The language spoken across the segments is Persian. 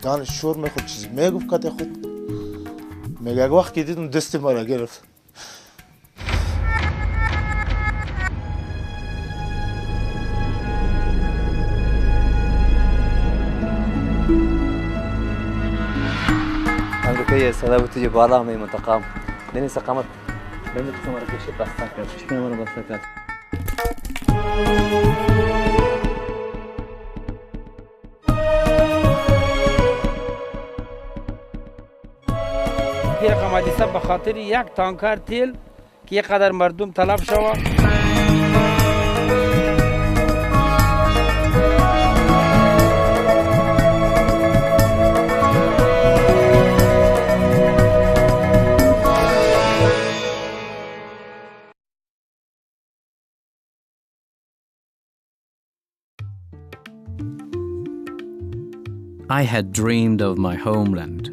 گان شور میخورد چیزی میگفت کته خود میگه یک وقت که دید اون دست ما را گرفت امریکایی صدا بود توی بالا همه منتقام دنی سقامت بینی قسم را کشید بستن کرد چشمی ما را بستن کرد این رقم حادثه به خاطر یک تانکر تیل که یک قدر مردم تلف شود I had dreamed of my homeland.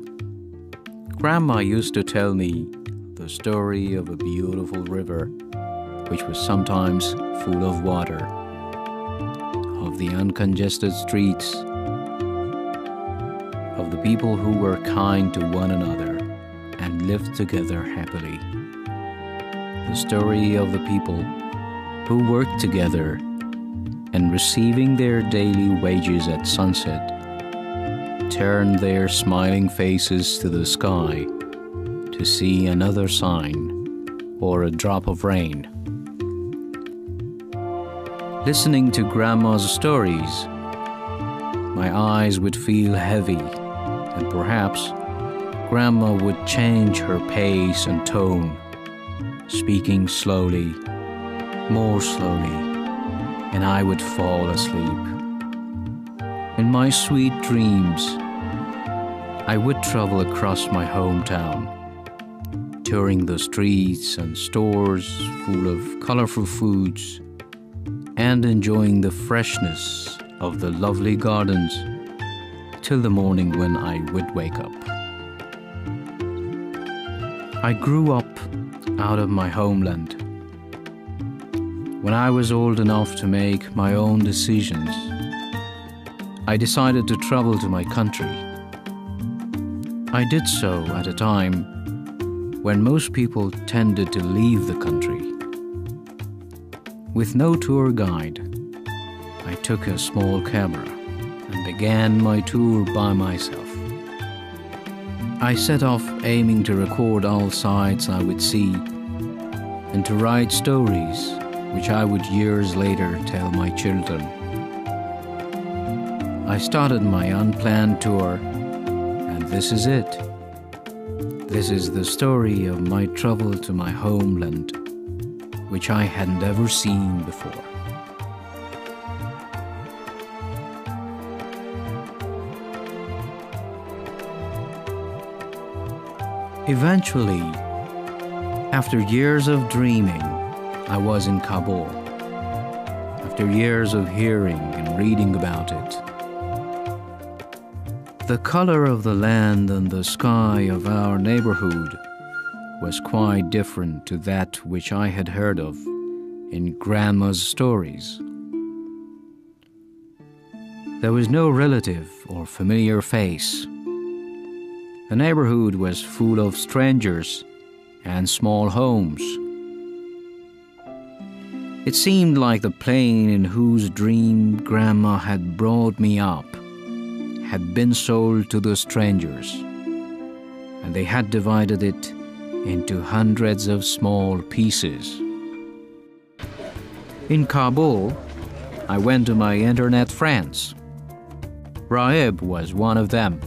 Grandma used to tell me the story of a beautiful river which was sometimes full of water, of the uncongested streets, of the people who were kind to one another and lived together happily. The story of the people who worked together and receiving their daily wages at sunset turned their smiling faces to the sky to see another sign or a drop of rain. Listening to Grandma's stories, my eyes would feel heavy, and perhaps Grandma would change her pace and tone, speaking slowly, more slowly, and I would fall asleep. In my sweet dreams, I would travel across my hometown, touring the streets and stores full of colorful foods, and enjoying the freshness of the lovely gardens till the morning when I would wake up. I grew up out of my homeland. When I was old enough to make my own decisions, I decided to travel to my country. I did so at a time when most people tended to leave the country. With no tour guide, I took a small camera and began my tour by myself. I set off aiming to record all sights I would see and to write stories which I would years later tell my children. I started my unplanned tour, and this is it. This is the story of my travel to my homeland, which I hadn't ever seen before. Eventually, after years of dreaming, I was in Kabul. After years of hearing and reading about it, the color of the land and the sky of our neighborhood was quite different to that which I had heard of in Grandma's stories. There was no relative or familiar face. The neighborhood was full of strangers and small homes. It seemed like the plane in whose dream Grandma had brought me up had been sold to the strangers, and they had divided it into hundreds of small pieces. In Kabul, I went to my internet friends. Raib was one of them.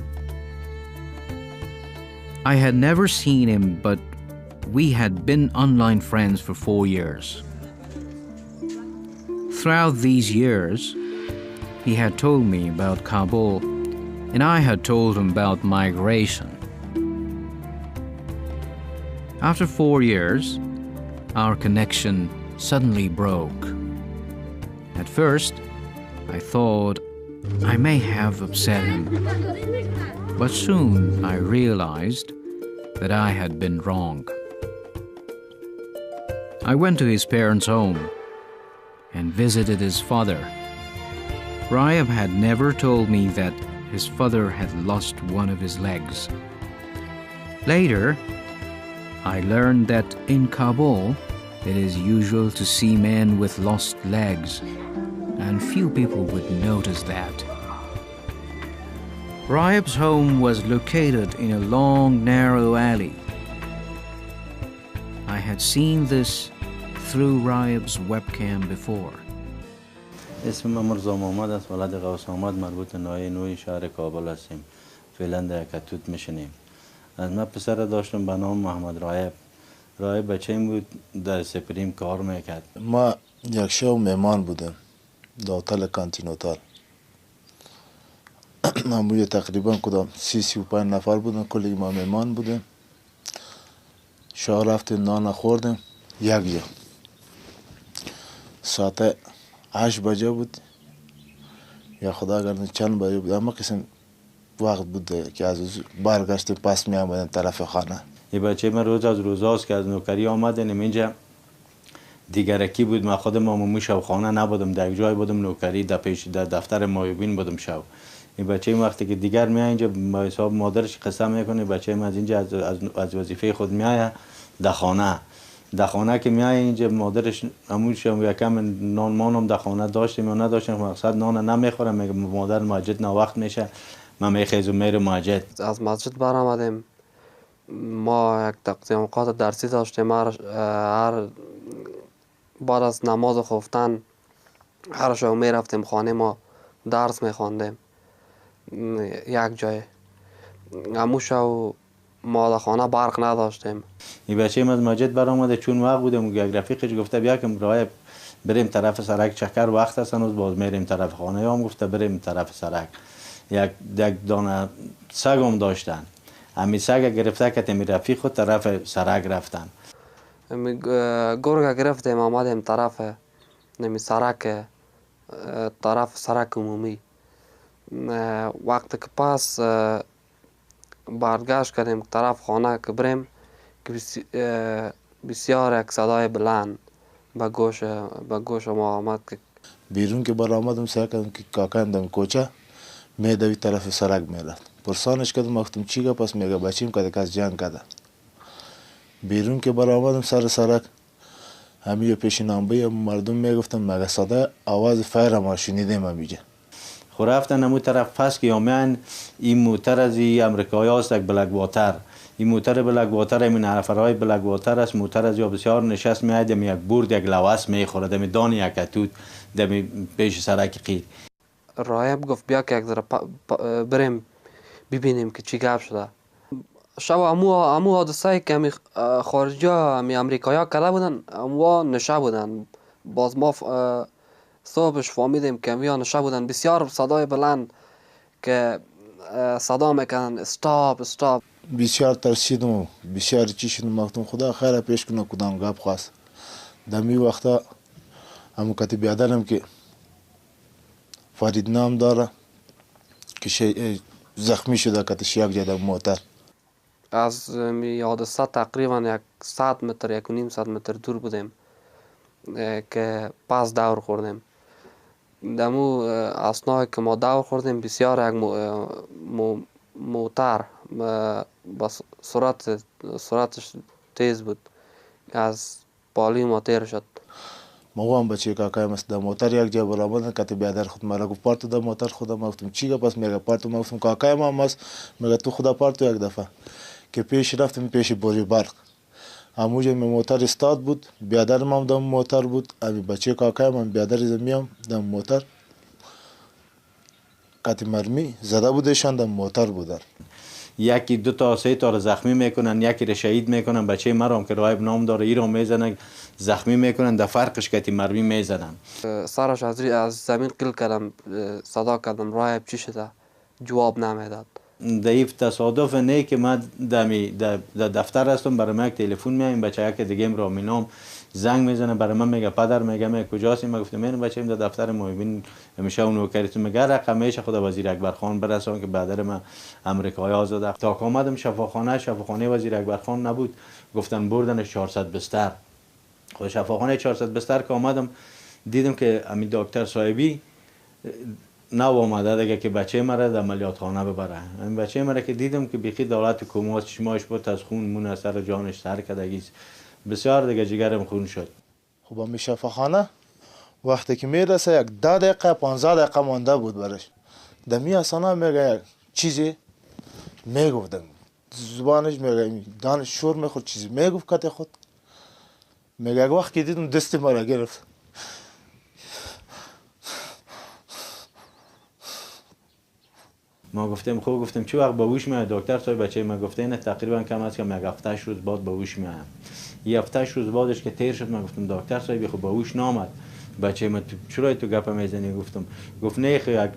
I had never seen him, but we had been online friends for 4 years. Throughout these years, he had told me about Kabul, and I had told him about migration. After 4 years, our connection suddenly broke. At first, I thought I may have upset him, but soon I realized that I had been wrong. I went to his parents' home and visited his father. Raib had never told me that his father had lost one of his legs. Later, I learned that in Kabul, it is usual to see men with lost legs, and few people would notice that. Raib's home was located in a long, narrow alley. I had seen this through Raib's webcam before. اسم من مرزا محمد است، ولد قوس محمد، مربوط ناحیه نوی شهر کابل هستیم. فعلا در کتوت میشنیم. از من پسر داشتم به نام محمد رایب. رایب بچه‌ام بود، در سپریم کار میکرد. ما یک شب مهمان بودم در هتل کانتینوتال. ما تقریبا کدام 35 نفر بودن، کلی ما مهمان بودیم. شب رفتیم نان خوردیم یک جا. ساعت 8 بجه بود یا خدا گردن چند بجه بود، اما قسم وقت بود که از برگشتیم پس می آمدن طرف خانه. یه بچه من روز از روزاست که از نوکری آمدن اینجا دیگرکی بود. من خودم عمومی شب خانه نبودم، در جای بودم نوکری، در دفتر مایوبین بودم شب. این بچه وقتی که دیگر میاد اینجا با حساب مادرش قسم میکنه بچه من از اینجا از وظیفه خود میاد در خانه. در خانه که میای اینجا مادرش اموش یکم نان مانم در خانه داشتیم یا نداشتیم، مقصد نان نمیخورم، میگم مادر مسجد نه وقت میشه، من میخیزم میرم مسجد. از مسجد برآمدیم، ما یک تقسیم اوقات درسی داشتیم. هر بعد از نماز خفتن هر شب میرفتیم خانه، ما درس میخواندیم یک جای. اموش ما در خانه برق نداشتیم. این بچه از مسجد برآمده، چون وقت بودم یک رفیقش گفته بیا که راه بریم طرف سرک، چکر وقت است هنوز، باز میریم طرف خانه. هم گفته بریم طرف سرک. یک دانه سگ هم داشتن، همین سگ گرفته که تمی رفیق خود طرف سرک رفتن. گرگ گرفتیم آمدیم طرف نمی سرک، طرف سرک عمومی. وقتی که پس برگشت کردیم طرف خانه که بریم که بسیار یک صدای بلند به گوش ما آمد. که بیرون که برآمدم سعی کردم که کاکایم دم کوچه میدوی طرف سرک میرفت. پرسانش کردم گفتم چیگه؟ پس میگه بچیم که از جنگ کرده. بیرون که برآمدم سر سرک همین پیش نامبه مردم میگفتم مگه صدای آواز فایر ما شنیدیم همینجا. خو رفتن همون طرف پس که یامیان این موتر از این امریکایی هاست، یک بلک واتر. این موتر بلک واتر همین نفرهای بلک واتر است. موتر از یا بسیار نشست میاد، دمی یک برد یک لوس میخوره، دمی دان یک کتوت دمی پیش سرک قیر. رایب گفت بیا که یک ذره بریم ببینیم که چی گپ شده. شب امو حادثه که همی خارجی ها همی امریکایی ها کرده بودن امو نشه بودن. باز ما صبحش فهمیدیم که همی نشه بودن، بسیار صدای بلند که صدا میکنن استاپ استاپ. بسیار ترسیدم و بسیار چی شدم. گفتم خدا خیر پیش کنه کدام گپ خواست. دمی وقتا همون کتی بیادرم که فرید نام داره که زخمی شده کتش یک جا در موتر. از حادثه تقریبا 100 متر 1.5 متر دور بودیم که پس دور خوردیم. دمو اثناء که ما دور خوردیم بسیار یک موتر با سرعتش تیز بود، از پالی ما تیر شد. ما هم بچه کاکایم است در موتر یک جا برآمدن کتی بیادر خود مرا گفت پارتو در موتر خودم. گفتم چیگه؟ پس میگه پارتو. ما گفتم کاکایم هم است. میگه تو خدا پارتو. یک دفعه که پیش رفتیم پیش بوری برق، همونجا موتر استاد بود، بیادرم هم در موتر بود، امی بچه کاکایم هم بیادر زمیم در موتر کتی مرمی زده بودشان در موتر بودن. یکی دو تا سه تا رو زخمی میکنن، یکی رو شهید میکنن. بچه مرام که رایب نام داره ای رو میزنن زخمی میکنن، در فرقش کتی مرمی میزنن. سرش از زمین قل کردم، صدا کردم رایب چی شده؟ جواب نمیداد. ضعیف تصادف نه که من در دفتر هستم، برای من یک تلفن میاد، این بچه که دیگه را مینام زنگ میزنه برای من، میگه پدر، میگه کجاست؟ من گفتم من بچه‌م در دفتر مایوبین همیشه اون نوکریتون. میگه رقمش خدا وزیر اکبر خان برسان که بعد من امریکایی آزاد. تا که آمدم شفاخانه وزیر اکبر خان نبود، گفتن بردنش 400 بستر. خود شفاخانه 400 بستر که آمدم دیدم که همین دکتر صاحبی نه آمده دیگه که بچه مرا در عملیات خانه ببره. این بچه مرا که دیدم که بیخی دولت کوماس چشماش بود از خون مون از سر جانش سر کردگیست. بسیار دیگه جگرم خون شد. خب می شفاخانه وقتی که میرسه یک 10 دقیقه 15 دقیقه مانده بود برش. دمی اصلا میگه یک چیزی میگفتم زبانش میگه دانش شور میخورد چیزی میگفت کت خود. میگه یک وقت که دیدم دست مرا گرفت. ما گفتم خوب گفتم چه وقت به هوش میاد دکتر صاحب بچه ما گفته نه تقریبا کم از کم یک هفته روز بعد به هوش میام. یه هفته روز بعدش که تیر شد ما گفتم دکتر صاحب خب به هوش نامد. بچه ما چرا تو گپ میزنی گفتم گفت نه یک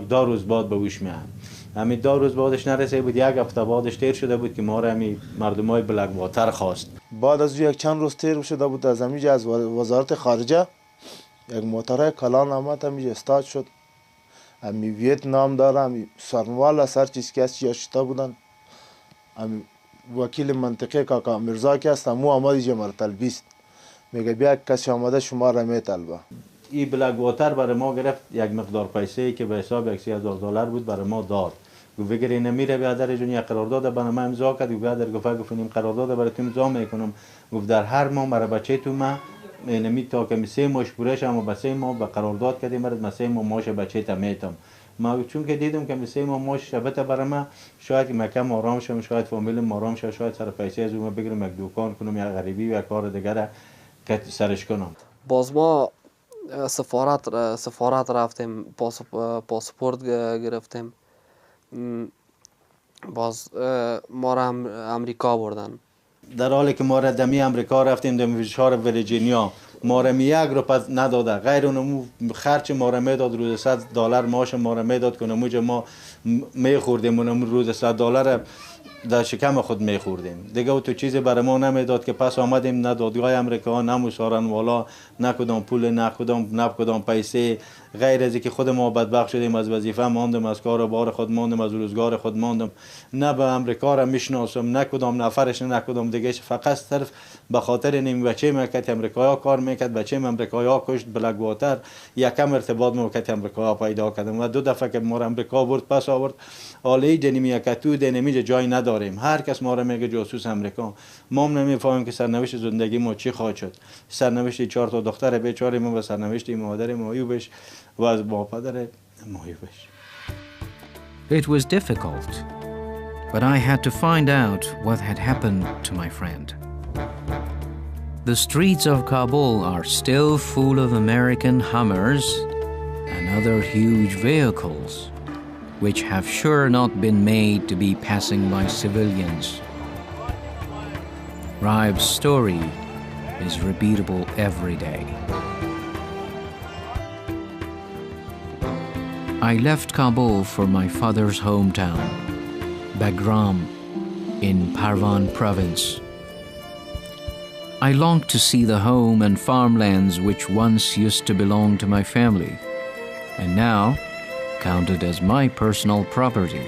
2 روز بعد به هوش میام. همین 2 روز بعدش نرسید بود یک هفته بعدش تیر شده بود که ما را همین مردمای بلک واتر خواست. بعد از یک چند روز تیر شده بود از همینجا از وزارت خارجه یک موتر کلان آمد همینجا استاد شد. امی ویتنام داره امی سرنوال سر چیز که از چیاشتا بودن امی وکیل منطقه کاکا مرزا که است امو آمد اینجا مرا طلبیست میگه بیا کسی آمده شما را میطلبه. این بلک واتر برای ما گرفت یک مقدار پیسه که به حساب $30,000 بود برای ما داد. گفت اگر این نمیره بیادر جون یک قرارداد برای ما امضا کرد. بیادر گفت این قرارداد برای تو امضا میکنم. گفت در هر ماه برای بچه تو ما نمی تا که 3 ماه پورش اما به 3 ماه به قرارداد کردیم مرد 3 ماه ماش بچه تا میتم. ما چون که دیدم که 3 ماه ماش شبته برای ما شاید مکم آرام شم شاید فامیل آرام شه شاید سر پیسه از اون بگیرم یک دکان کنم یا غریبی یا کار دیگه که سرش کنم. باز ما سفارت رفتیم پاسپورت گرفتیم. باز ما را امریکا بردن. در حالی که ما را دمی امریکا رفتیم دمی شهر ویرجینیا ما را یک روپیه نداده غیر اون خرچ ما را میداد روز $100 ماش ما را میداد که اونجا ما میخوردیم اون روز $100 در شکم خود میخوردیم دیگه تو چیزی برای ما نمیداد که پس آمدیم نه دادگاه امریکا نه مسارن والا نه کدام پول نه کدام پیسه غیر از اینکه خود ما بدبخت شدیم از وظیفه ماندم از کار بار خود ماندم از روزگار خود ماندم نه به امریکا را میشناسم نه کدام نفرش نه کدام دیگه فقط صرف به خاطر نیم بچه میکرد امریکایی کار میکرد بچه امریکایی کشت بلک واتر یکم ارتباط میکرد امریکایی پیدا کردم و 2 دفعه که ما امریکا برد پس آورد حالی جنمی یکتو دنمی جای نداریم هر کس ما را میگه جاسوس امریکا ما نمیفهمیم که سرنوشت زندگی ما چی خواهد شد سرنوشت 4 تا دختر بیچاره ما و سرنوشت مادر معیوبش و از با پدر معیوبش. It was difficult, but I had to find out what had happened to my friend. The streets of Kabul are still full of American Hummers and other huge vehicles, which have sure not been made to be passing by civilians. Raib's story is repeatable every day. I left Kabul for my father's hometown, Bagram, in Parvan province. I longed to see the home and farmlands which once used to belong to my family, and now counted as my personal property.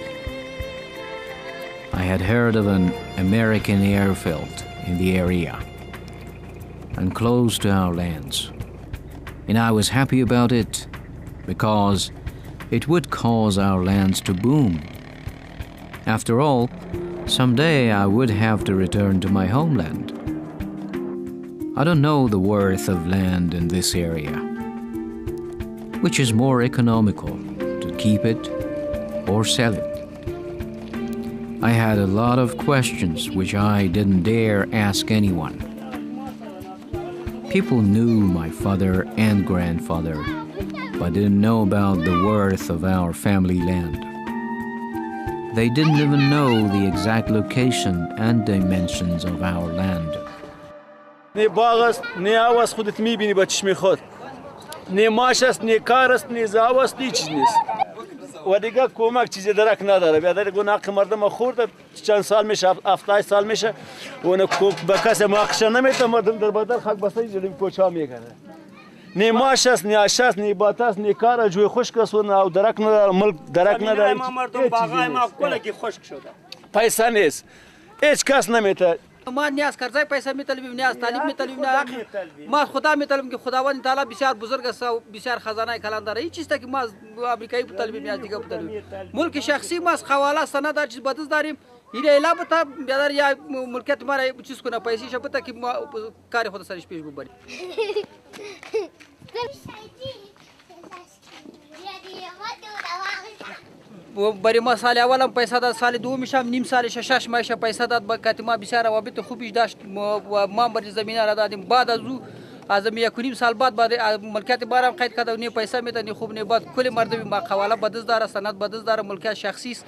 I had heard of an American airfield in the area, and close to our lands, and I was happy about it because it would cause our lands to boom. After all, someday I would have to return to my homeland. I don't know the worth of land in this area. Which is more economical, to keep it or sell it? I had a lot of questions which I didn't dare ask anyone. People knew my father and grandfather, but didn't know about the worth of our family land. They didn't even know the exact location and dimensions of our land. نه باغ است نه هوا است خودت میبینی با چشم خود نه ماش است نه کار است نه زاو است هیچ چیز نیست و دیگه کمک چیزی درک نداره بیادر گناه مردم خورده چند سال میشه 17 سال میشه و اون به کسی ماخش نمیته مردم در بدر خاک بسته جلوی کوچا میکنه نه ماش است نه آش است نه بات است نه کار جوی خشک است و درک نداره ملک درک نداره ما مردم باغای ما کلگی خشک شده پیسه نیست هیچ کس نمیته ما نیاز کرزای پیسه میطلبیم، نیاز تعلیم میطلبیم، ما خدا میطلبیم که خداوند تعالی بسیار بزرگ است و بسیار خزانه کلان داره. این چیزی که ما آمریکایی بطلبیم یا دیگه بطلبیم. ملک شخصی ما حواله سند هر چیز بدست داریم. این اعلام بتا بیادر یا ملکیت ما را چیز کنه پیسیش بتا که ما کار خود سرش پیش ببریم. برای ما سال اولم پیسه داد، سال دومشم نیم سالش 6 ماهش پیسه داد. با که ما بسیار روابط خوبیش داشت و ما برای زمینه را دادیم. بعد از او از 1.5 سال بعد ملکیت بارم قید کرد و نه پیسه میده نه خوب نه بعد کل مردم ما حواله بدست داره، سند بدست داره، ملکیت شخصی است.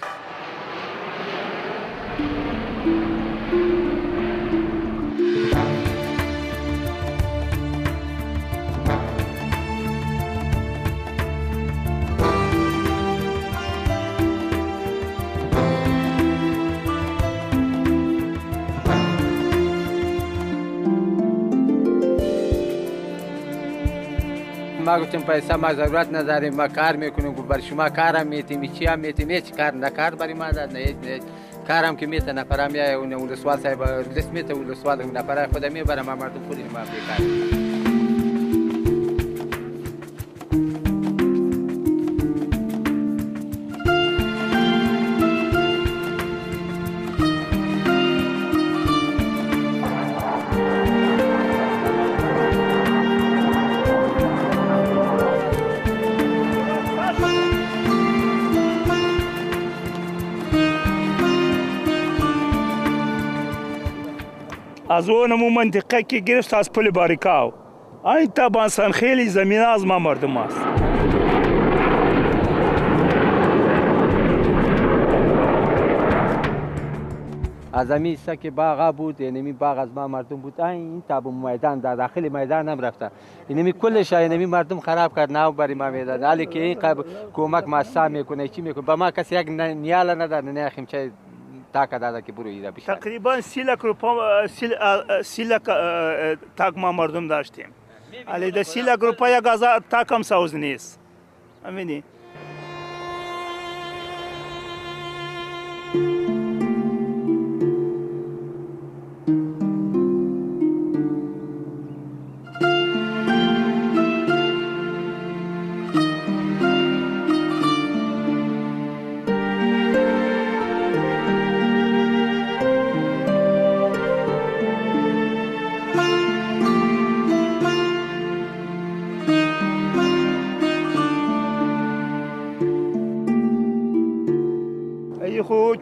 ما گفتیم پیسه ما ضرورت نداریم، ما کار میکنیم. برای شما کارم میتیم، چی هم میتیم، هیچ کار نکار برای ما داد، نه هیچ کارم که میته نفر میای اون سوال صاحب لیست میته اون سوال نفر خود میبره ما مردم پولی ما بیکار. از اون منطقه که گرفت از پل باریکاو این تابانسان خیلی زمینه از ما مردم است. از همین که باغ بود، یعنی باغ از ما مردم بود. این تاب میدان داخل میدان هم رفته، یعنی کلش یعنی مردم خراب کرد، نه برای ما میدان. حالی که این کمک ما سا میکنه چی میکنه با ما کسی یک نیاله نداره، نه خیمچه تاک داده که برو ایرا بیشتر. تقریبا 30 لک تاک ما مردم داشتیم. ولی در 30 لک روپیه 1000 تاک هم سوز نیست. همینی.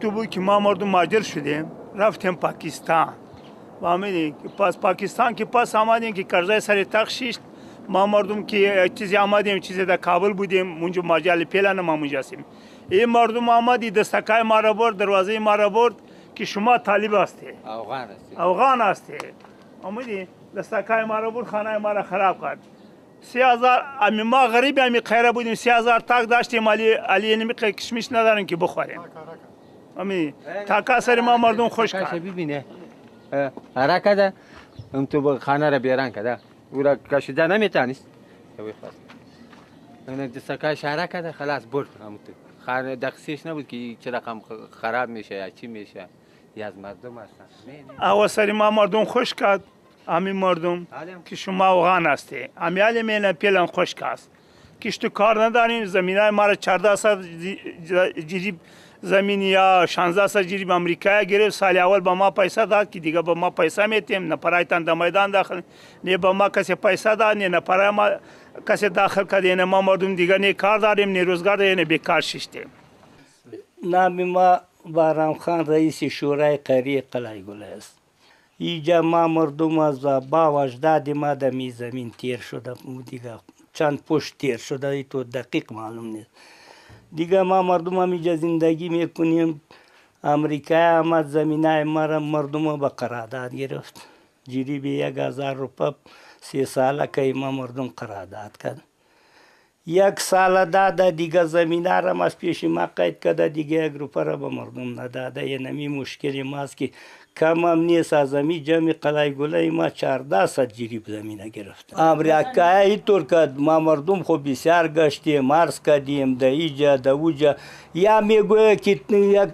تو بود که ما مردم مهاجر شدیم رفتیم پاکستان و آمدیم پس پاکستان که پس آمدیم که کرزای سر تخشیشت ما مردم که چیزی آمدیم چیزی در کابل بودیم اونجا ماجال پیلان ما اونجا هستیم. این مردم آمدی دستکای ما را برد، دروازه ما را برد که شما طالب هستی، افغان هستی. آمدی دستکای ما را برد، خانه ما را خراب کرد. 3000 امی ما غریب امی خیره بودیم، 3000 تاک داشتیم، علی نمی کشمش ندارن که بخوریم. امی تاکا سر ما مردم خوش کرد. ببینه هر کده اون تو خانه را بیارن کده او را کشیده نمیتونست یوی خواست اون دستکای شهره کده خلاص برد همونطور خانه دقیقش نبود که چه رقم خراب میشه یا چی میشه یا از مردم هستن. اول سر ما مردم خوش کرد. امی مردم که شما افغان هستی، امی علی میلن پیلن خوش کاست کشت کار نداریم. زمینای ما را 1400 جریب زمین یا 1600 جریب امریکا گرفت. سال اول با ما پیسه داد که دیگه با ما پیسه میتیم، نه پرایتان در میدان داخل، نه با ما کسی پیسه داد، نه پرای ما کسی داخل کرده. نه ما مردم دیگه نه کار داریم نه روزگار داریم نه بیکار ششتیم. نام ما بارام خان رئیس شورای قریه قلعه گل است. اینجا ما مردم از با و اجداد ما در می زمین تیر شده، دیگه چند پشت تیر شده، ای تو دقیق معلوم نیست. دیگه ما مردم هم اینجا زندگی میکنیم. امریکا آمد زمینای ما را مردم به قرارداد گرفت، جریب 1000 روپیه 3 ساله که ما مردم قرارداد کرد. یک سال داده دیگه زمینه را از پیش ما قید کرده دیگه یک روپه را به مردم نداده. یه نمی مشکلی ماست که کم هم نیست. از امی جمع قلعه گله ما 1400 جریب زمینه گرفت. امریکایی اینطور که ما مردم خب بسیار گشتیم، مارس کردیم ده ایجا ده اوجا. یا میگویه که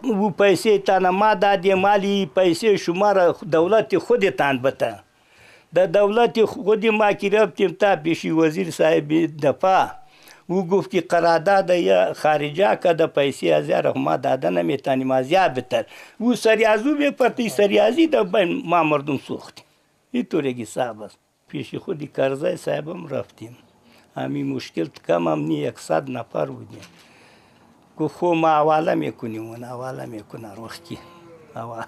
او پیسه تان ما دادیم، مالی پیسه شما را دولت خودتان بته. در دولت خود ما که رفتیم تا پیش وزیر صاحب دفاع، او گفت که قرارداد یا خارجه که د پیسې ازیار ما داده نمیتونیم ازیا بتر. او سریازو بپرتی سریازی د بین ما مردم سوختیم. اینطوری که صاحب است. پیش خودی کرزای صاحبم رفتیم. همین مشکل کم هم نی 100 نفر بودیم. گفت خو ما حواله میکنیم اون حواله میکنه روخی حواله.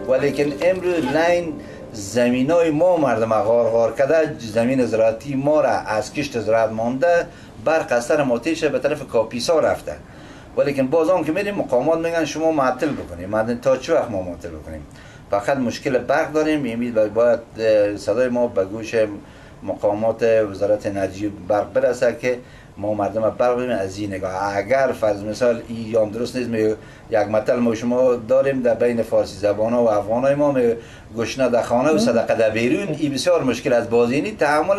ولیکن امروز لین زمینای ما مردم غار کرده، زمین زراعتی ما را از کشت زراعت مانده، برق از سر ماتیش به طرف کاپیسا رفته. ولیکن باز آن که میریم مقامات میگن شما معطل بکنیم. تا چه وقت ما معطل بکنیم؟ فقط مشکل برق داریم. باید صدای ما به گوش مقامات وزارت انرژی برق برسه که ما مردم برق بدیم از این نگاه. اگر فرض مثال ایام درست نیست، یک مطل ما شما داریم در بین فارسی زبان ها و افغانای ما گشنه در خانه و صدقه در بیرون. این بسیار مشکل از بازینی تحمل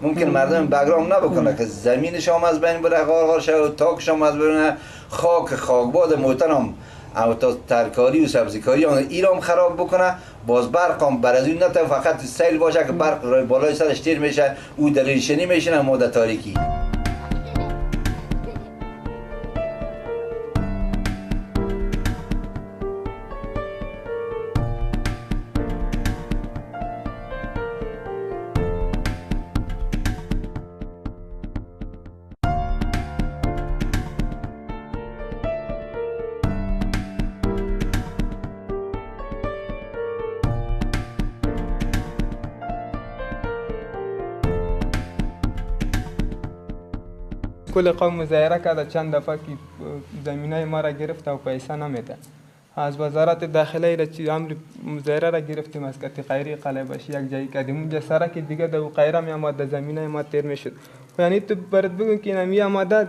ممکن مردم بگرام نبکنه که زمین شما از بین بره، غار شد و تاک شما از بین خاکباد محترم او تا ترکاری و سبزیکاری ایرام خراب بکنه. باز برق هم بر از اون نتا فقط سیل باشه که برق بالای سرش تیر میشه او در ریشنی میشنه ما در تاریکی. کل قوم مظاهره کرده چند دفعه که زمینای ما را گرفت و پیسه نمیده. از وزارت داخله را چی امر مظاهره را گرفتیم از کتی قیری قلعه باشی یک جایی کردیم اونجا سرک دیگه در قیره می آمد، در زمینای ما تیر میشد. یعنی تو برات بگم که نمی آمده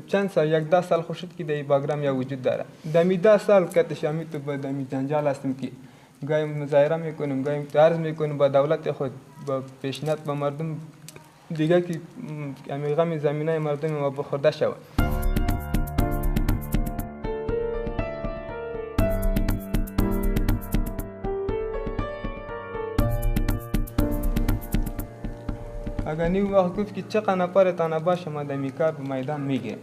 چند سال 10 سال خوشید که در باگرام یا وجود داره. دمی 10 سال کتش همی تو با دمی جنجال هستیم که گاهی مظاهره میکنیم، گاهی عرض میکنیم با دولت خود، با پیشنهاد با مردم دیگه که غم زمینای مردم ما بخورده شود. اگر نیو وقت گفت که چه نفر تنها باشه ما دمی کار به میدان میگیریم.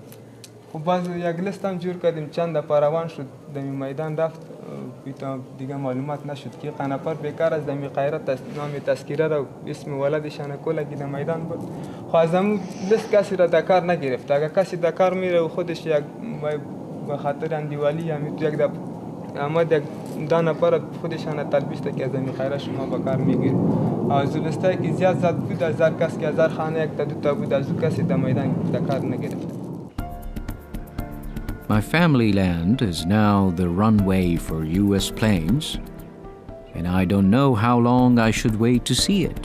خب باز یک لیست هم جور کردیم، چند نفر روان شد دمی میدان رفت، دیگه معلومات نشد که قنپر بیکار از دمی غیرت نام تذکیره را اسم ولدشان کلا که در میدان بود. خو از همون لیست کسی را در کار نگرفت. اگر کسی در کار میره و خودش یک به خاطر اندیوالی همی تو یک آمد یک دو نفر خودشان تلبیس که از دمی غیرت شما به کار میگیرید. از لیستایی که زیاد زد بود، از هر کس که از هر خانه یک تا دو تا بود، از او کسی در میدان در کار نگرفت. My family land is now the runway for US planes, and I don't know how long I should wait to see it.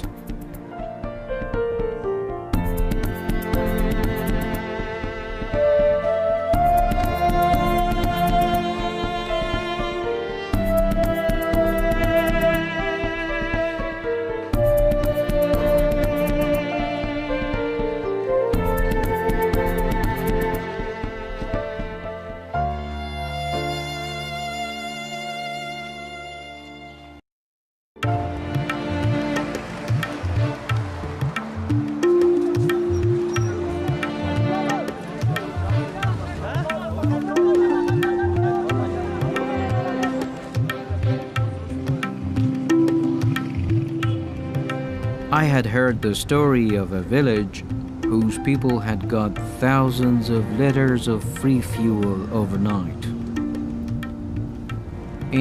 I had heard the story of a village whose people had got thousands of liters of free fuel overnight.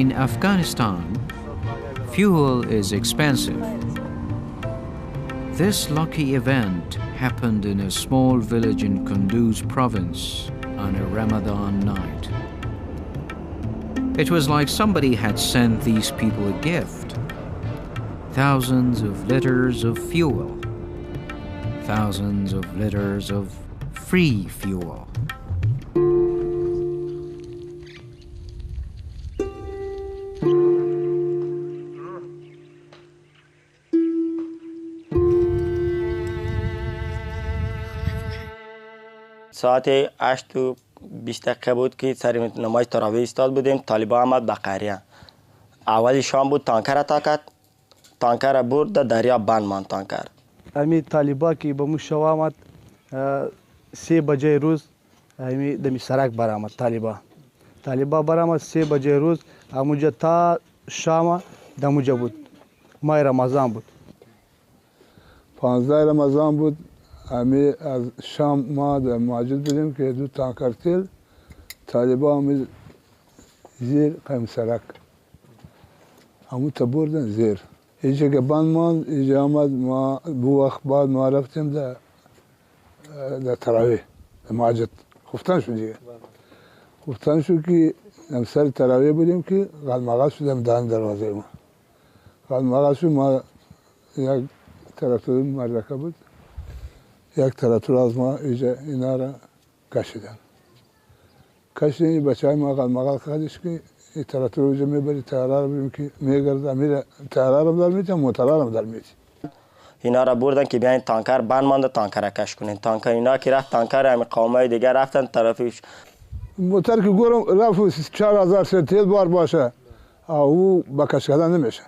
In Afghanistan, fuel is expensive, This lucky event happened in a small village in Kunduz province on a Ramadan night. It was like somebody had sent these people a gift. Thousands of liters of fuel. Thousands of liters of free fuel. ساعت 8:20 بود که سر نماز تراویح ایستاد بودیم. طالبان آمد به قریه. اولی شام بود، تانکر اتا کرد. تانکر برد در دریا بند ماند تانکر. امی طالبا که به مو شو آمد 3 بجه روز امی دمی سرک برآمد. طالبا برآمد 3 بجه روز اموجه تا شام دموجه بود. ماه رمضان بود. 15 رمضان بود. امی از شام ما در موجود بودیم که 2 تانکر تیل طالبا آمد زیر قیم سرک. همو تا بردن زیر. اینجا که بند ماند اینجا آمد ما بو وقت بعد ما رفتیم در تراویح در مسجد. خفتن شد دیگه. خفتن شد که هم سر تراویح بودیم که غلمغل شدیم دان دروازه ما. غلمغل شد ما یک تراکتور مرکه بود. یک تراکتور از ما اینجا اینا را کشیدن. کشیدن بچه های ما غلمغل کردش که این تراکتور اینجا میبری تیاره را بریم که میگرده میره تیاره را در میتیم موتره را در میتیم. اینا را بردن که بیاین تانکر بند مانده تانکر را کش کنین. تانکر اینا که رفت تانکر همین قومای دیگر رفتن طرفش. موتر که گورم رفت 4000 تیل بار باشه او با کش کردن نمیشه.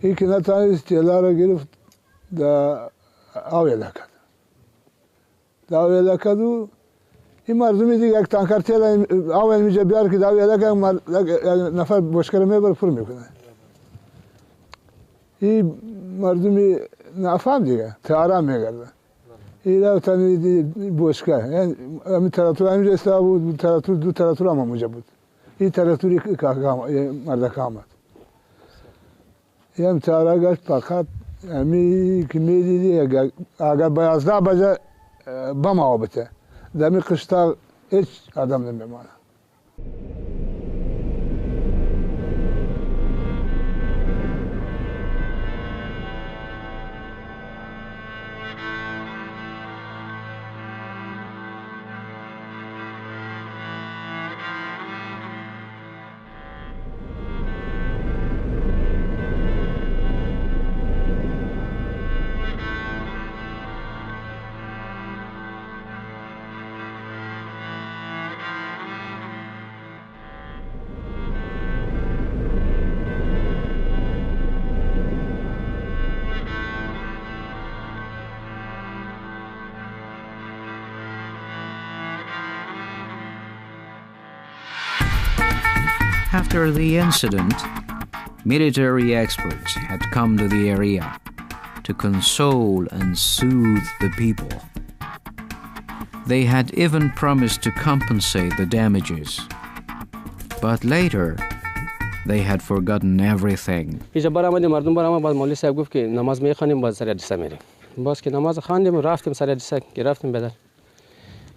این که نتانست تیلا را گرفت در آویده کرد. در آویده کرد و این مردمی دیگه یک تانکر تیل آویل میجه بیار که در آویده کرد یک نفر بشکره میبر پر میکنه. این مردمی نفهم دیگه تیارم میگرده. این را تنی بشکه یعنی همین تراکتور همینجا استوا بود. تراکتور 2 تراکتور هم همونجا بود. این تراکتوری که مردک آمد. این تیاره گشت فقط همی که میدیدی اگر به 11 بجه بم آبته دمی قشتا هیچ آدم نمیمانه. After the incident, military experts had come to the area to console and soothe the people. They had even promised to compensate the damages. But later, they had forgotten everything. اینجا برآمدیم مردم برآمد بعد مولوی صاحب گفت که نماز میخوانیم باز سر حدیثه میریم. باز که نماز خواندیم رفتیم سر حدیثه که رفتیم بدر.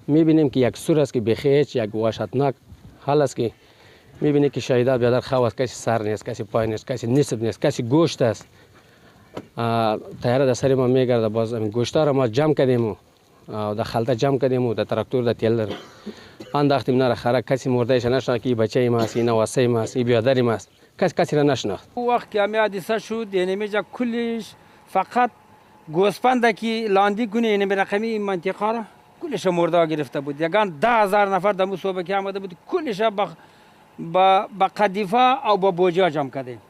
میبینیم که یک سور است که بخیچ یک وحشتناک حال است که میبینی که شهیدات بیادر خواه است. کسی سر نیست، کسی پای نیست، کسی نصف نیست، کسی گوشت است. تیاره در سر ما میگرده. باز گوشتا را ما جمع کردیم و در خلطه جمع کردیم و در تراکتور در تیل در انداختیم. اینا را خرک کسی مردهش نشناخت که این بچه ماست، این واسه ماست، این بیادری ماست. کسی را نشناخت. وقت که همه حادثه شد یعنی میجا کلش فقط گوسفند که لاندی کنه یعنی برقمی این منطقه را کلش مرده گرفته بود. یگان 10,000 نفر در مصوبه که آمده بود کلش با قدیفه او با بوجا جمع کردیم.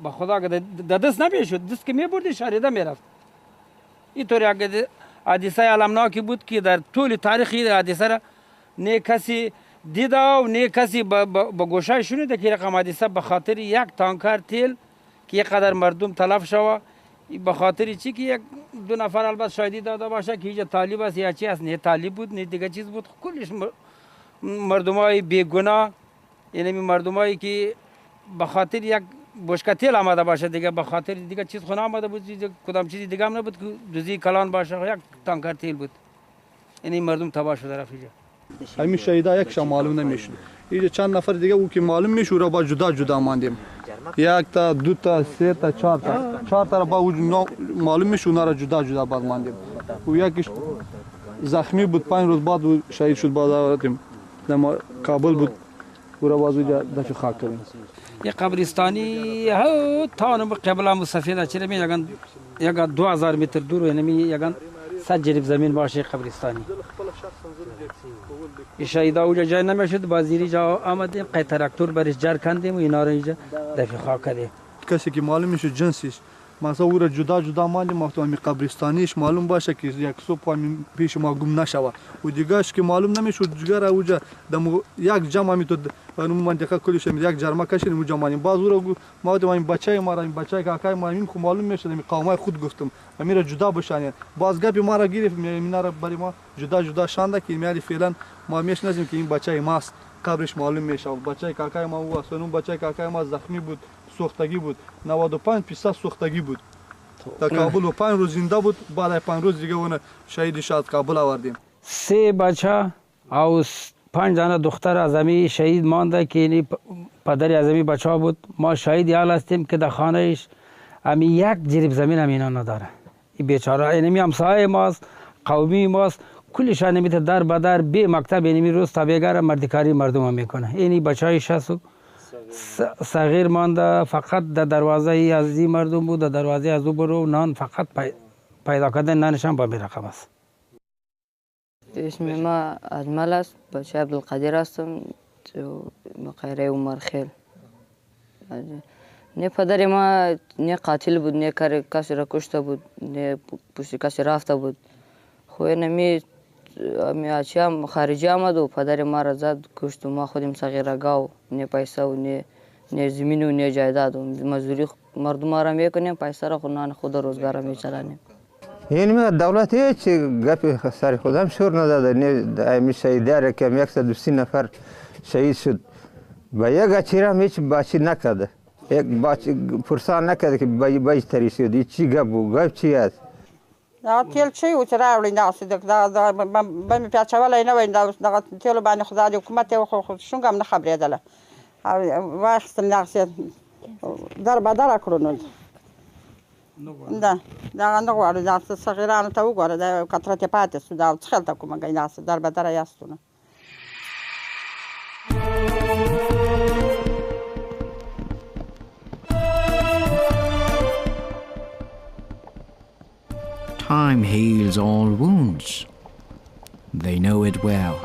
با خدا که دست نمیشد، دست که میبردی شاریده میرفت. اینطوری اگه حادثه علمناکی بود که در طول تاریخی حادثه را نه کسی دیده و نه کسی با گوشه شنیده که رقم حادثه به خاطر یک تانکر تیل که یک قدر مردم تلف شوه. به خاطر چی که یک 2 نفر البته شاهدی داده باشه که اینجا طالب است یا چی است. نه طالب بود نه دیگه چیز بود. کلش مردمای بیگناه، یعنی مردمایی که به خاطر یک بشکه تیل آمده باشه دیگه، به خاطر دیگه چیز خونه آمده بود، کدام چیزی دیگه هم نبود که جزی کلان باشه، یک تانکر تیل بود. این مردم تباه شده رفت اینجا. همین شهیدا یکشان معلوم نمیشد. اینجا چند نفر دیگه او که معلوم میشد را با جدا جدا ماندیم. یک تا دو تا سه تا چهار تا با معلوم میشد اونا را جدا جدا بعد ماندیم. او یکیش زخمی بود، 5 روز بعد شهید شد. بعد آوردیم در کابل بود، او را باز اونجا دفن خاک کردیم. یه قبرستانی ها تانم قبل هم سفید چیره می یگان 2000 متر دور و یعنی یگان 100 جریب زمین باشه قبرستانی. شهیدا اونجا جای نمیشد، بازیری جا آمدیم، قای تراکتور برش جر کندیم و اینا رو اینجا دفن خاک کردیم. کسی که معلوم میشه جنسش مثلا او را جدا جدا ماندیم، وقتی می قبرستانیش معلوم باشه که یک صبح پیش ما گم نشوه و دیگهش که معلوم نمیشد جگر اونجا دم یک جمع میتود اون منطقه کلیش یک جرمه کشیدیم اونجا ماندیم. باز او را ما دیم این بچه ما را این بچه کاکای ما این معلوم میشد می قومای خود گفتم امیر جدا بشانه. باز گپی ما را گرفت مینا را برای ما جدا جدا شانده که میاری فعلا ما میش نزیم که این بچه ماست، قبرش معلوم میشه. بچه کاکای ما و اون بچه کاکای ما زخمی بود، سوختگی بود، 95% سوختگی بود. در کابل و 5 روز زنده بود، بعد 5 روز دیگه اون شهید شد کابل آوردیم. 3 بچه او 5 دانه دختر اعظمی شهید مانده که یعنی پدر اعظمی بچه ها بود. ما شهید حال هستیم که در خانهش امی یک جریب زمین هم اینا نداره. این بیچاره یعنی همسایه ماست، قومی ماست، کلشان نمیته در بدر به مکتب یعنی روز تا بیگار مردکاری مردم هم میکنه. یعنی بچه های 60 صغیر مانده، فقط در دروازه از این مردم بود، در دروازه از او برو نان فقط پیدا کردن نانشان با می رقم است. اسم ما اجمل است، بچه عبدالقدیر هستم، مقیره عمر خیل. نه پدر ما نه قاتل بود، نه کسی را کشته بود، نه پشت کسی رفته بود. خوی نمی آچی هم خارجی آمد و پدر ما را زد کشت و ما خودیم صغیره گاو، نه پیسه و نه زمین و نه جایداد و مزدوری مردم را میکنیم، پیسه را خونان خود روزگار را میچلانیم. یعنی دولت هیچ گپ سر خودم شور نداده. نه شهیداره که 130 نفر شهید شد و یک اچیره هم هیچ باچی نکرده، یک باچی پرسان نکرده که باچی تری شد. چی گپ بود؟ گپ چی است؟ تیل چی و چرا اولین داست دا بمی پیچوال اینا و این دا تیلو بانی خدا دی حکومت و شونگم نخبری داله وقت نقص در بدر کرونود دا نقوارو دا صغیران تا وګوره دا کثرت پاتې سو دا څخل تا کومه ګینا در بدر یاستونه. Time heals all wounds. They know it well.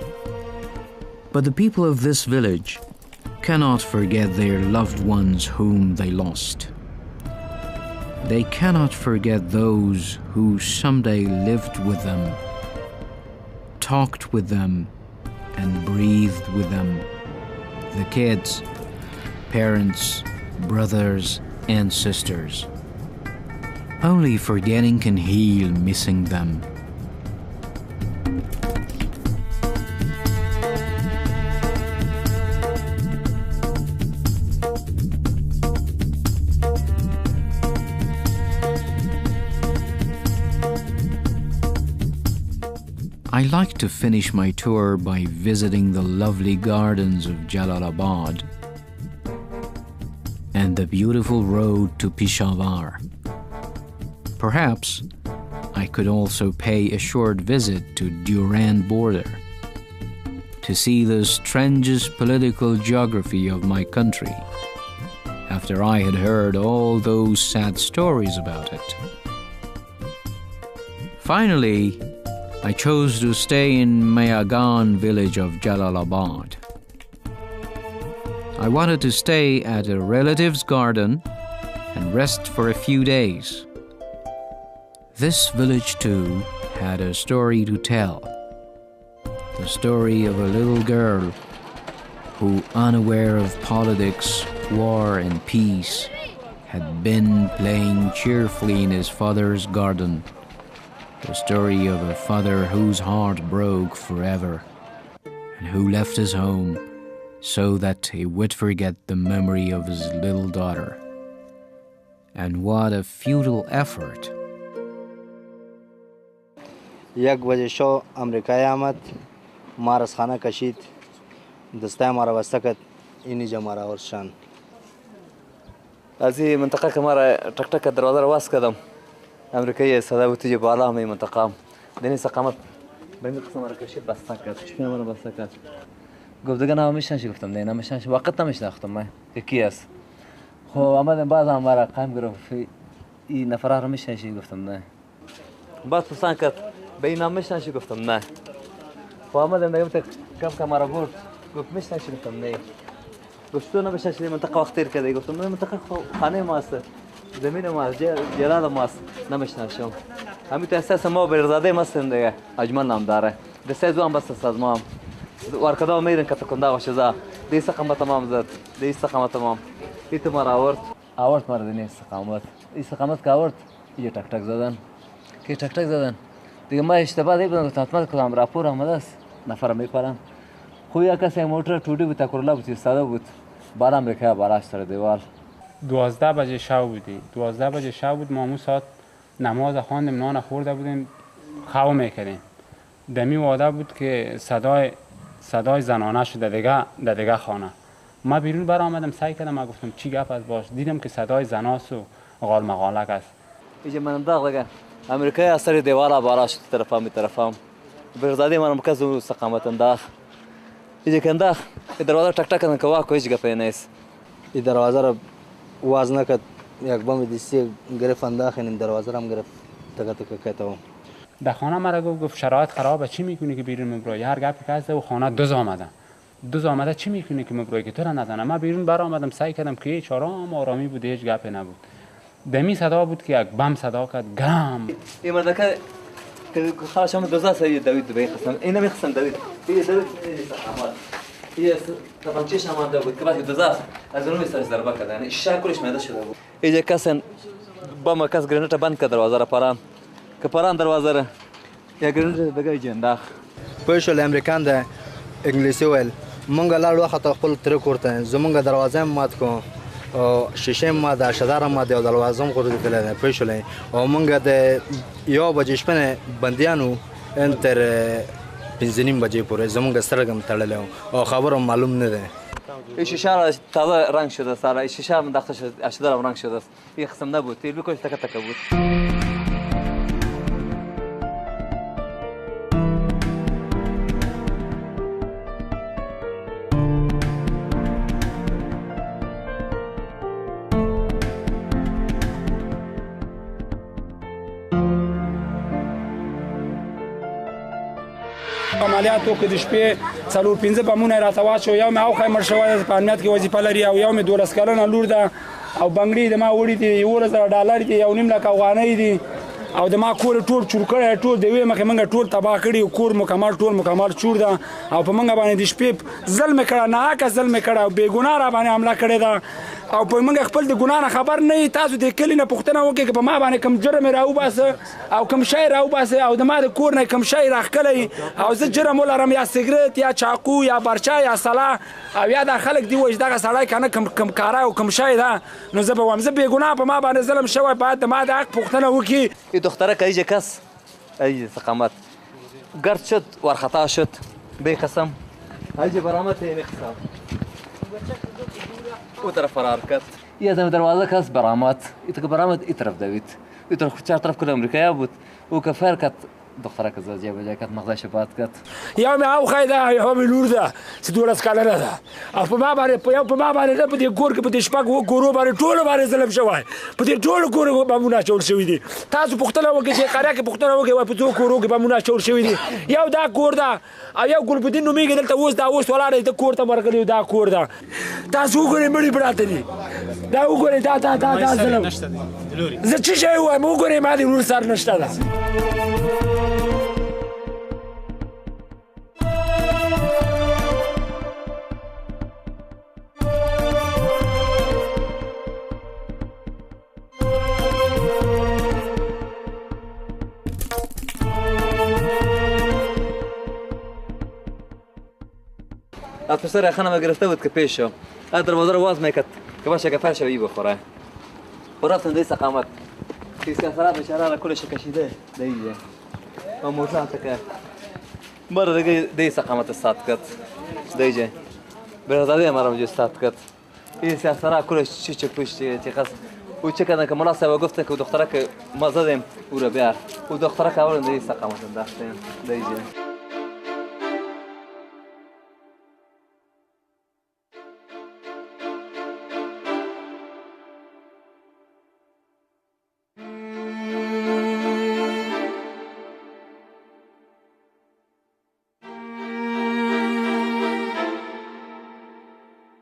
But the people of this village cannot forget their loved ones whom they lost. They cannot forget those who someday lived with them, talked with them, and breathed with them. The kids, parents, brothers, and sisters. Only forgetting can heal missing them. I like to finish my tour by visiting the lovely gardens of Jalalabad and the beautiful road to Peshawar. Perhaps I could also pay a short visit to Durand border to see the strangest political geography of my country after I had heard all those sad stories about it. Finally, I chose to stay in Mayagan village of Jalalabad. I wanted to stay at a relative's garden and rest for a few days. This village too had a story to tell. The story of a little girl who, unaware of politics, war and peace, had been playing cheerfully in his father's garden. The story of a father whose heart broke forever and who left his home so that he would forget the memory of his little daughter. And what a futile effort. 1 بجه شو امریکایی آمد، ما را از خانه کشید، دستای ما را بسته کرد، اینجا ما را آورد شان. از این منطقه که ما را تک تک دروازه را باز کردم، امریکایی ایستاده بود توی بالا همه منطقه. دنی سقامت به این قسم را کشید بسته کرد، چشمی ما را بسته کرد. گفت دیگه نمیشناسی، گفتم نه نمیشناسی، وقت نمیشناختم من که کی است. خب آمدم بعد ما را قایم گرفت، این نفر را میشناسی، گفتم نه. بعد پرسان کرد به این نام میشناسی، گفتم نه. خب آمدم دیگه کم کم ما را برد، گفت میشناسی، گفتم نه. گفت تو نمیشناسی منطقه وقت تیر کردی، گفتم نه منطقه خانه ما است، زمین ما است، جلال ما است، نمیشناسم. همین تو اساس ما برزاده ما هستیم دیگه، اجمل نام داره. دسته زوام بس سازمان وارکدا میرن که تکنده باشه زا دی استقامت تمام زد، دی استقامت تمام. ایت ما را آورد ما را دنی استقامت. استقامت که آورد یه تک تک زدن، که تک تک زدن. دیگه ما اشتباه دیدم، گفتم حتما کدام راپور آمده است، نفر میپرن. خوی یک کسی موتور ټوټي بود، تکرلا بود، ایستاده بود، بار امریکا باراش سر دیوار. 12 بجه شب بودی، 12 بجه شب بود، ما همون ساعت نماز خواندیم، نان خورده بودیم، خواب میکردیم. دمی واده بود که صدای زنانه شده دیگه خانه. ما بیرون برآمدم، سعی کردم، ما گفتم چی گپ است باش، دیدم که صدای زناست و غال مغالک است. اینجا منم داغ دیگه امریکایی از سر دیوار باراش طرفم به طرفم. برزاده منم کس استقامت انداخت. اینجا که انداخت دروازه تک تک کردن که واقع هیچ گپی نیست. این دروازه را واز نکرد، یک بام دستی گرفت انداخت، این دروازه را هم گرفت تک تک کردم. در خانه مرا گفت شرایط خرابه، چی میکنی که بیرون میبروی؟ هر گپی که هست و خانه دوز آمده چی میکنی که میبروی که تو را نزنه؟ من بیرون برآمدم، سعی کردم که هیچ آرامی بود، هیچ گپی نبود. دمی صدا بود که یک بم صدا کرد، گرم. این مردکه که خواهشم دوزا سوی دوید به قسم، این نمیخواستم دوید. این دوید استقامت. این تفنچش آمده بود که بعد دوزا از اون میسترس ضربه کرد، یعنی شکلش میده شده بود. اینجا کسان بام کس گرینیت بند کرد دروازه را پران. که پران دروازه را یا گرینیت بگای جنداخ. پویشل امریکان ده انګلیسي ویل مونږ لاړ وخت خپل تر کوړته زمونږ دروازه مات کو او شیشه ما د شدار ما د دروازه مخ ورته کړل پویشل او مونږ د یو بجې شپه بنديانو انتر 5:30 بجې پورې زمونږ سرګم تړل او خبر معلوم نه ده. این شیشه را تازه رنگ شده است، این شیشه من داخل شده اشتر رنگ شده است. این قسم نبود، تیر بکش تک تک بود. عملیات وکړو د شپې 4-5 بمونه راته واچو، یو مې اوخی مړ شوی په امنیت کې وظیفه لري او یو مې 12 کلنه لور ده او بنګړي د ما وړي دي $11,000 دي، 1.5 لک افغانۍ دي او د ما کور ټول چور کړی، ټول د یوې مخې موږ ټول تباه کړي، کور مکمل چور ده او په موږ باندې د شپې ظلم کړی، ناحقه ظلم کړی او بې ګناه را باندې حمله کړې ده او په موږ خپل د ګناه نه خبر نه یي. تاسو د کلي نه پوښتنه وکړئ که په ما باندې کوم جرم یې راوباسه او کوم شی راوباسه او د ما د کور نه کوم شی راښکلی او زه جرم ولرم، یا سګرټ یا چاقو یا برچا یا سلا او یا دا خلک دي وایي دغه سړی که نه کوم کاره او کوم شی ده، نو زه به وایم زه بې ګناه په ما باندې ظلم شوی، باید د ما د حق پوښتنه وکړي. این دختره که ایجا کس ایجا استقامت گرد شد ورخطا شد بی قسم ایجا برامت این قسم او طرف فرار کرد. یه از دروازه کس برامت ایتا که برامت ای طرف دوید، ای طرف چهار طرف کل امریکایی بود او که فر کرد دختره که زوجه بجای کرد مغزش پات کرد. یو مې اوخی ده یو مې لور ده چې 12 کلنه ده او په ما باندې نه په دې کور کې په دې شپږ کورو باندې ټولو باندې ظلم شوی، په دې ټولو کورو بمونه اچول شوي دي. تاسو پوښتنه وکړئ چې قریه کې پوښتنه وکړئ وایي په څو کورو کې بمونه اچول شوي دي. یو دا کور ده او یو ګلبدین نومېږي دلته اوس ولاړ دی، ته کور ته ورغلی دا کور ده. تاسو وګورئ مړي پراته دي، دا وګورئ دا ظلم. زه څه شی وایم وګورئ ما د ورور سر نشته ده. افسر خانم گرفته بود که پیش شو، دروازه رو باز میکرد که باشه که فرش بی بخوره. برفتم دی سقامت کیس کسرات بیچاره را کلش کشیده دیگه و موتر تکه مرا دیگه دی سقامت استاد کرد دیگه برادری مرا جو استاد کرد این کسرات کلش چی پشت چی قص او چه کردن که مناسبه گفتن که دختره که ما زدیم او را بیار او دختره که اول دی سقامت انداختیم دیگه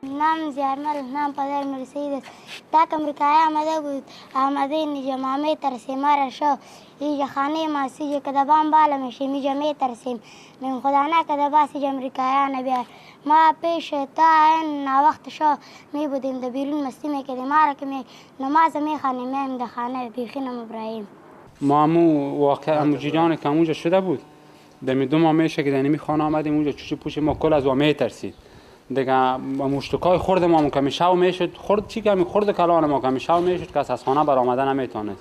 نام زیارمل نام پدر مرسید است. تاک امریکایی آمده بود آمده اینجا ما میترسیم ما شو اینجا خانه ما سیجا کدبان بالا میشیم اینجا میترسیم من خدا نکده باس اینجا امریکایان بیار ما پیش تا این وقت شو می بودیم در بیرون مستی میکردیم ما را که نماز میخوانیم میم در خانه بیخینم ابراهیم ما همو واقعا همو جریان که همونجا شده بود دمی 2 ماه میشه که دنمی خانه آمدیم اونجا چوچی پوشی ما کل از وا میترسید دیگه مشتکای خورد ما که میشاو میشد خورد چی که خورد کلان ما که میشاو میشد که از خانه بر آمدن نمیتونست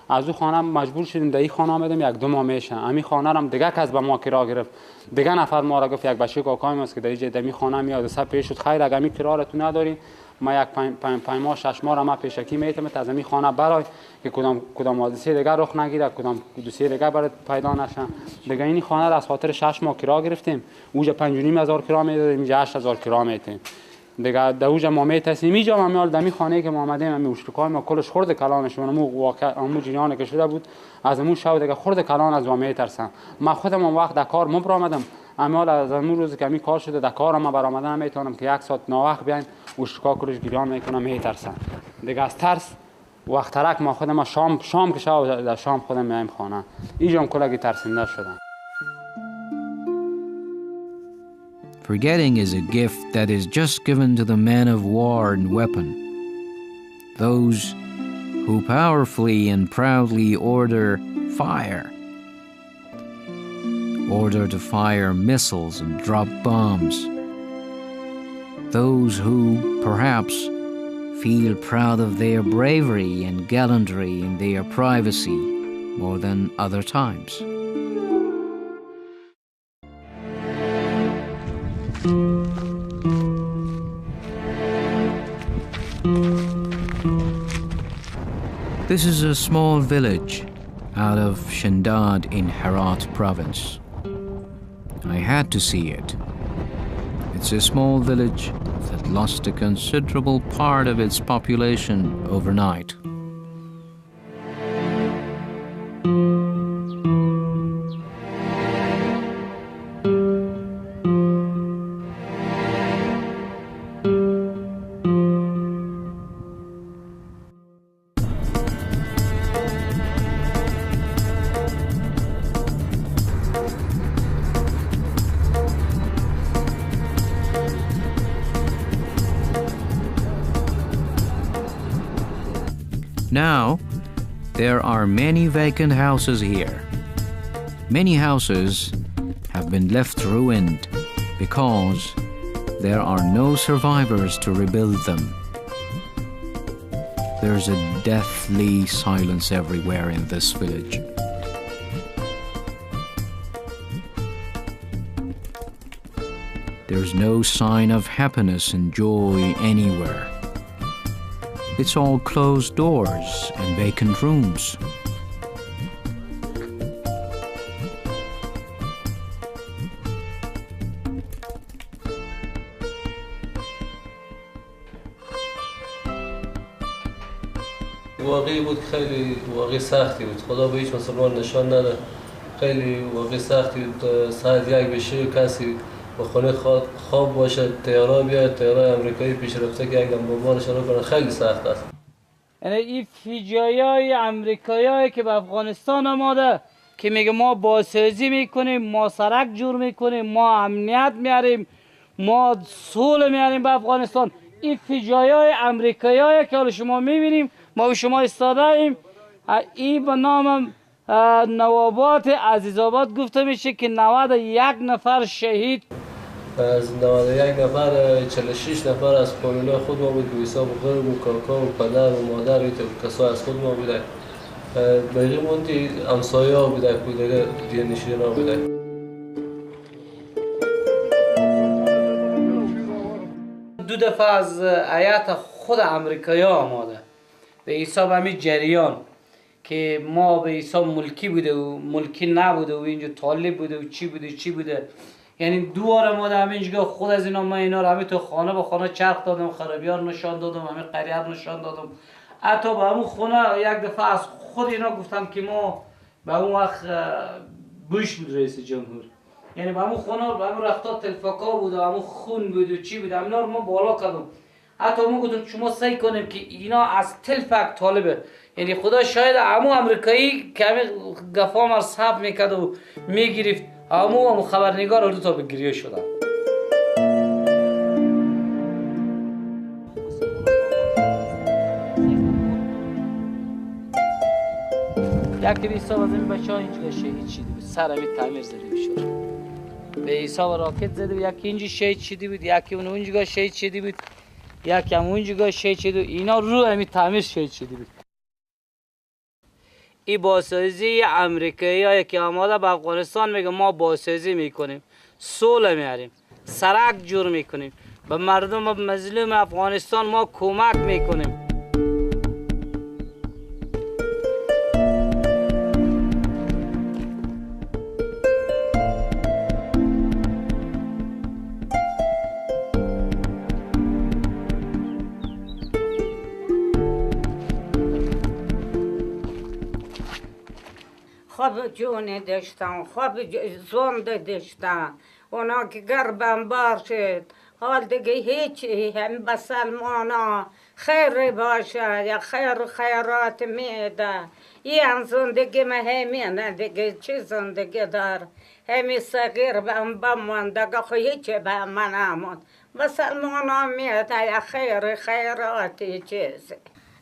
از او خانه مجبور شدیم در این خانه آمدیم 1-2 ماه میشه امی خانه هم دیگه کس به ما کرا گرفت دیگه نفر ما را گفت یک بچه کاکای ماست که در اینجا دمی خانه میاد سب پیش شد خیر اگه می کرا را تو نداری ما 5 ماه 6 ماه را ما پیشکی میتم از امی خانه برای که کدام حادثه دیگه رخ نگیره کدام دوسیه دیگه برات پیدا نشه دیگه این خانه را از خاطر 6 ماه کرا گرفتیم اونجا 5,500 کرا میدادیم اینجا 8,000 کرا میتیم دیگه در اونجا ما میترسیم اینجا ما میال دمی خانه که ما آمدیم امی مشتکای ما کلش خورد کلانشون امو واقعا امو جریان که شده بود از امو شو دیگه خورد کلان از ما میترسم ما خودم اون وقت در کار مبر آمدم اما از اون روز که می کار شده در کار ما بر آمدن نمیتونم که 1 ساعت ناوقت بیایم مشتکا کلش گریان میکنم میترسم دیگه از ترس وقت ترک ما خودم شام که شو در شام خودم میایم خانه اینجا کلاگی ترسنده شدم. Forgetting is a gift that is just given to the men of war and weapon, those who powerfully and proudly order to fire missiles and drop bombs, those who, perhaps, feel proud of their bravery and gallantry in their privacy more than other times. This is a small village out of Shandad in Herat province. I had to see it. It's a small village that lost a considerable part of its population overnight. Now, there are many vacant houses here. Many houses have been left ruined because there are no survivors to rebuild them. There's a deathly silence everywhere in this village. There's no sign of happiness and joy anywhere. It's all closed doors and vacant rooms. واقعی بود خیلی واقعی سختی بود خدا به هیچ مسلمان نشان نده خیلی واقعی سختی بود ساعت 1 بشه کسی با خونه خواب باشه تیارا بیاد تیارای امریکایی پیشرفته که اگه بمبارش رو کنه خیلی سخت است یعنی این فجایای امریکایی که به افغانستان آماده که میگه ما بازسازی میکنیم ما سرک جور میکنیم ما امنیت میاریم ما صلح میاریم به افغانستان این فجایای امریکایی که حالا شما میبینیم ما به شما استاده ایم این به نام نوابات عزیزآباد گفته میشه که 91 نفر شهید از 91 نفر 46 نفر از فامیلا خود ما بود که حساب غرب و کاکا و پدر و مادر و کسا از خود ما بوده. بقیه مونتی همسایه ها بوده که دیگه دیرنشین ها بوده. دو دفعه از هیئت خود امریکایی آماده به حساب همین جریان که ما به حساب ملکی بوده و ملکی نبوده و اینجا طالب بوده و چی بوده یعنی دو بار آماده همینجا خود از اینا من اینا رو همین تو خانه به خانه چرخ دادم خرابیار نشان دادم همین قریب نشان دادم حتی به همون خونه یک دفعه از خود اینا گفتم که ما به اون وقت بوش بود رئیس جمهور یعنی به همون خونه به همون رفتار تلفاکا بود و همون خون بود و چی بود همینا رو ما بالا کردم حتی ما گفتم شما سعی کنیم که اینا از تلفاک طالبه یعنی خدا شاید همون امریکایی که همین گفا ما صاف میکرد و میگرفت همون خبرنگار رو تا به گریه شدن یکی به حساب از این بچه ها اینجا شهید شده بود سر همین تعمیر زده بشور به حساب راکت زده بود یکی اینجا شهید شده بود یکی اونجا شهید شده بود یکی هم اونجا شهید شده بود اینا رو همین تعمیر شهید شده بود این بازسازی امریکایی هایی که آماده به افغانستان میگه ما بازسازی میکنیم صلح میاریم سرک جور میکنیم به مردم مظلوم افغانستان ما کمک میکنیم خواب جونی داشتم خواب زنده داشتم اونا که گربم بار شد حال دیگه هیچی هم به سلمانا خیر باشه یا خیر خیرات میده یه هم زندگی همینه دیگه چی زندگی دار همی صغیر بمانده که هیچی به من امون به سلمانا میده یا خیر خیراتی چیزی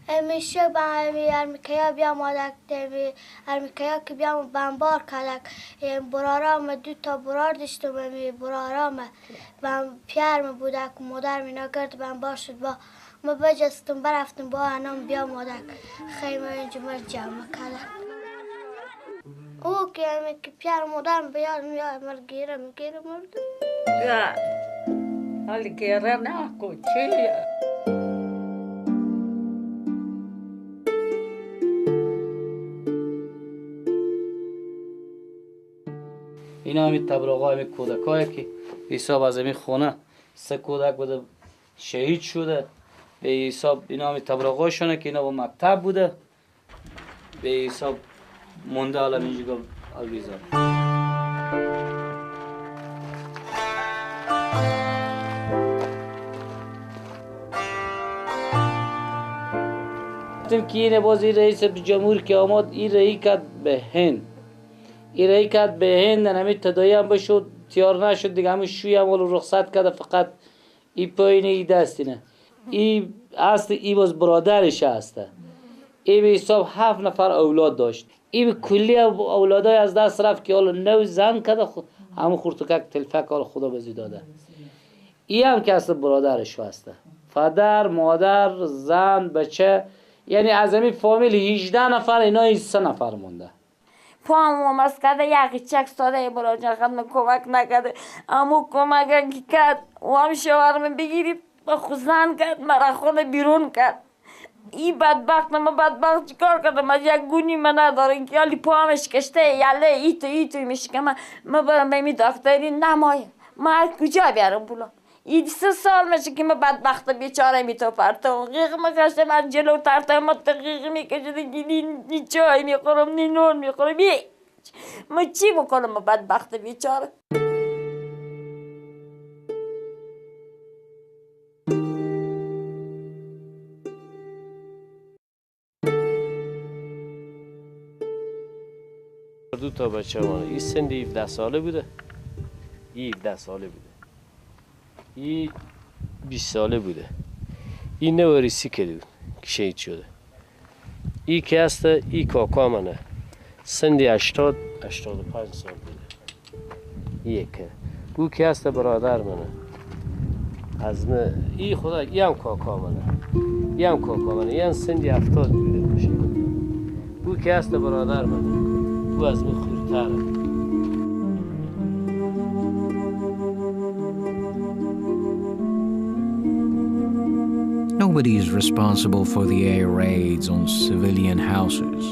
همیشه با همی ارمیکایا بیام آدک دمی ارمیکایا که بیام بمبار کلک برارام دو تا برار داشتم همی برارام پیرم بودک مادر مینا گرد بمبار شد با ما بجستم برفتم با انام بیام آدک خیمه اینجا جمع کلک او که همی که پیر مادرم بیاد میاد مرگیره مرد حالی گیره نکو چیه اینا همین تبرقا همین کودکایی که حساب از همین خونه 3 کودک بوده شهید شده به حساب اینا همین تبرقاشونه که اینا با مکتب بوده به حساب مونده حالا اینجا الویزا که اینه باز این رئیس جمهور که آمد این رئی کرد به هند این رئی کرد به هند همین تدایی هم بشد تیار نشد دیگه همین شوی هم ولو رخصت کرده فقط این پایین ای دستینه این اصل ای باز برادرش هسته ای به حساب 7 نفر اولاد داشت ای به کلی اولادای از دست رفت که حالا نو زن کرده همون خورتوکک تلفک حالا خدا بزی داده ای هم که اصل برادرش هسته پدر مادر زن بچه یعنی از همین فامیل 18 نفر اینا 3 نفر مونده پام ومس کرده یکی چک ساده براجان خدمه کمک نکرده امو کمک که کرد و هم شوهرم بگیرید با خوزن کرد مرا خونه بیرون کرد این بدبخت ما بدبخت چیکار کردم از یک گونی من نداره که حالی پامش کشته یله ایتو میشه که من برم به این دکتری نمایه من از کجا بیارم بولا این 3 سال میشه که من بدبخت بیچاره میتو پرتم غیق میکشم من جلو ترتم ما تقیق میکشم نی چای میخورم نی نون میخورم من چی بکنم من بدبخت بیچاره دو تا بچه مانه این سند 17 ساله بوده این 17 ساله بوده این 20 ساله بوده این نوریسی کرده بود که شهید شده این که هسته این کاکا منه سند 85 سال بوده این که او که هست برادر منه از نه ای خدا ای هم کاکا منه ای هم کاکا منه ای هم سندی 70 بوده باشه او که هست برادر منه او از من خورتره. Nobody is responsible for the air raids on civilian houses.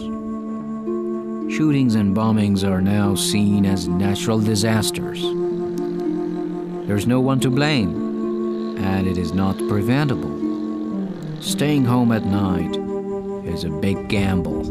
Shootings and bombings are now seen as natural disasters. There's no one to blame, and it is not preventable. Staying home at night is a big gamble.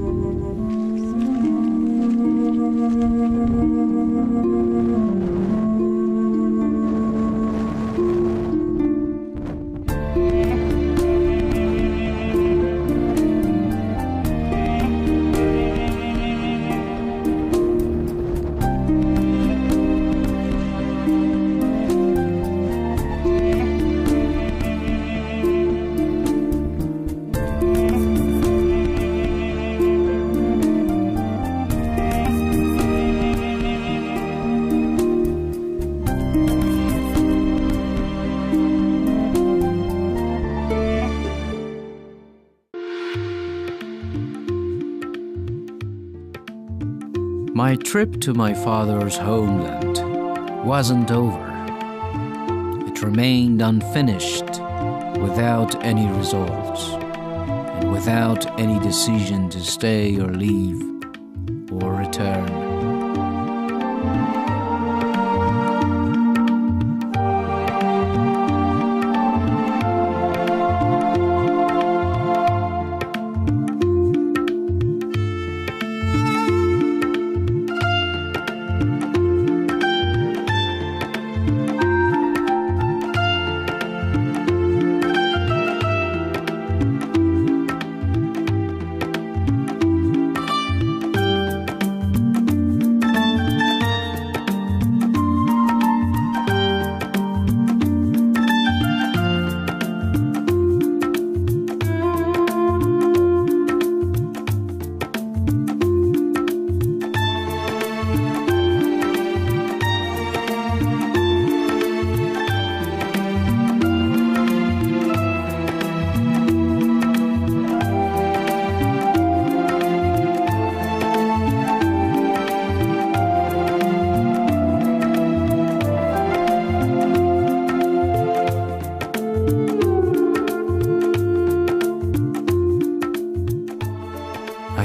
My trip to my father's homeland wasn't over. It remained unfinished, without any results, and without any decision to stay or leave or return.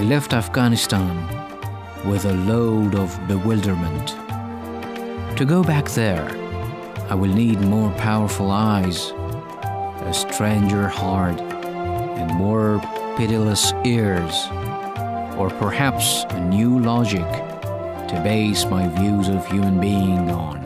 I left Afghanistan with a load of bewilderment. To go back there, I will need more powerful eyes, a stranger heart, and more pitiless ears, or perhaps a new logic to base my views of human being on.